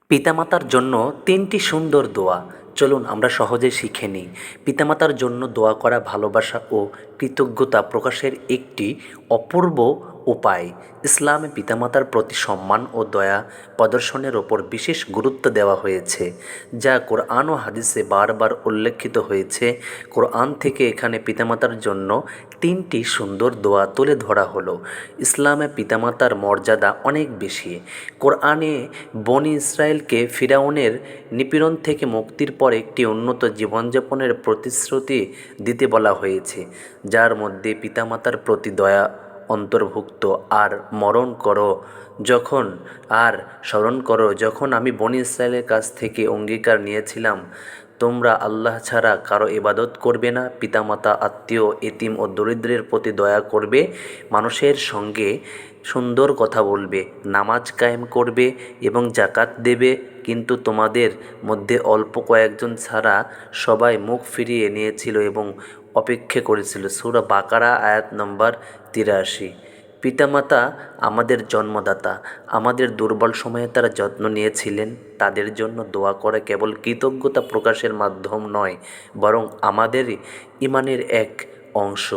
পিতামাতার জন্য ৩টি সুন্দর দোয়া। চলুন আমরা সহজে শিখে নিই। পিতামাতার জন্য দোয়া করা ভালোবাসা ও কৃতজ্ঞতা প্রকাশের একটি অপূর্ব উপায়। ইসলামে পিতামাতার প্রতি সম্মান ও দয়া প্রদর্শনের ওপর বিশেষ গুরুত্ব দেওয়া হয়েছে, যা কোরআন ও হাদিসে বারবার উল্লেখিত হয়েছে। কোরআন থেকে এখানে পিতামাতার জন্য ৩টি সুন্দর দোয়া তুলে ধরা হলো। ইসলামে পিতামাতার মর্যাদা অনেক বেশি। কোরআনে বনি ইসরায়েলকে ফিরআউনের নিপীড়ন থেকে মুক্তির পর একটি উন্নত জীবনযাপনের প্রতিশ্রুতি দিতে বলা হয়েছে, যার মধ্যে পিতামাতার প্রতি দয়া অন্তর্ভুক্ত। যখন আর স্মরণ করো যখন আমি বনি ইসরায়েলের কাছ থেকে অঙ্গীকার নিয়েছিলাম, তোমরা আল্লাহ ছাড়া কারো ইবাদত করবে না, পিতামাতা, আত্মীয়, এতিম ও দরিদ্রের প্রতি দয়া করবে, মানুষের সঙ্গে সুন্দর কথা বলবে, নামাজ কায়েম করবে এবং জাকাত দেবে। কিন্তু তোমাদের মধ্যে অল্প কয়েকজন ছাড়া সবাই মুখ ফিরিয়ে নিয়েছিল এবং অপেক্ষা করেছিল। সূরা বাকারা আয়াত নম্বর ৮৩। পিতামাতা আমাদের জন্মদাতা। আমাদের দুর্বল সময়ে তারা যত্ন নিয়েছিলেন। তাদের জন্য দোয়া করা কেবল কৃতজ্ঞতা প্রকাশের মাধ্যম নয়, বরং আমাদের ঈমানের এক অংশ।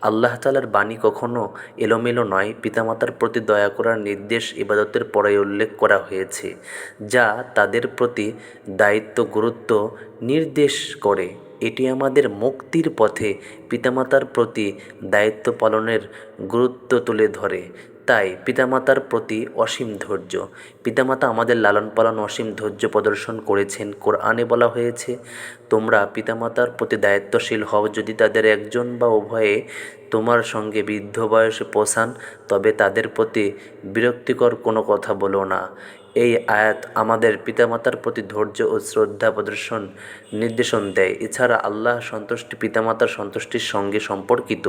আল্লাহ তাআলার বাণী কখনো এলোমেলো নয়। পিতামাতার প্রতি দয়া করার নির্দেশ ইবাদতের পরেই উল্লেখ করা হয়েছে, যা তাদের প্রতি দায়িত্ব গুরুত্ব নির্দেশ করে। এটি আমাদের মুক্তির পথে পিতামাতার প্রতি দায়িত্ব পালনের গুরুত্ব তুলে ধরে। তাই পিতামাতার প্রতি অসীম ধৈর্য। পিতামাতা আমাদের লালন পালন অসীম ধৈর্য প্রদর্শন করেছেন। কোরআনে বলা হয়েছে, তোমরা পিতামাতার প্রতি দায়িত্বশীল হও। যদি তাদের একজন বা উভয়ে তোমার সঙ্গে বৃদ্ধ বয়সে পৌঁছান, তবে তাদের প্রতি বিরক্তিকর কোনো কথা বলো না। এই আয়াত আমাদের পিতামাতার প্রতি ধৈর্য ও শ্রদ্ধা প্রদর্শন নির্দেশন দেয়। এছাড়া আল্লাহ সন্তুষ্টি পিতামাতার সন্তুষ্টির সঙ্গে সম্পর্কিত।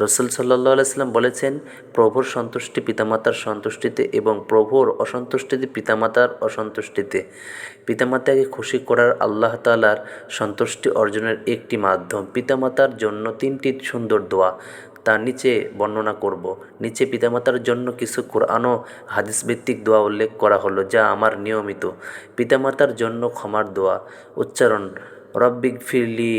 রাসূল সাল্লাল্লাহু আলাইহি ওয়াসাল্লাম বলেছেন, প্রভুর সন্তুষ্টি পিতামাতার সন্তুষ্টিতে এবং প্রভুর অসন্তুষ্টিতে পিতামাতার অসন্তুষ্টিতে। পিতামাতাকে খুশি করার আল্লাহ তাআলার সন্তুষ্টি অর্জনের একটি মাধ্যম। পিতামাতার জন্য ৩টি সুন্দর দোয়া, তা নিচে বর্ণনা করব। নিচে পিতামাতার জন্য কিছু কোরআন ও হাদিস ভিত্তিক দোয়া উল্লেখ করা হলো, যা আমার নিয়মিত। পিতামাতার জন্য ক্ষমার দোয়া। উচ্চারণ: রব্বিগফিরলি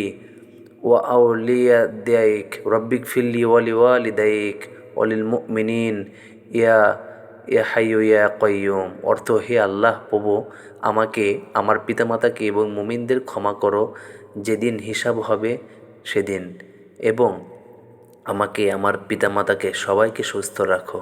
রব্বিগফিরলি ওয়ালিওয়ালিদাইক ওয়ালিল মুমিনিন ইয়া ইয়া হাইয়্যু ইয়া কাইয়্যুম। অর্থ: হে আল্লাহ, প্রভু, আমাকে, আমার পিতামাতাকে এবং মুমিনদের ক্ষমা করো যেদিন হিসাব হবে সেদিন, এবং আমাকে, আমার পিতামাতাকে, সবাইকে সুস্থ রাখো।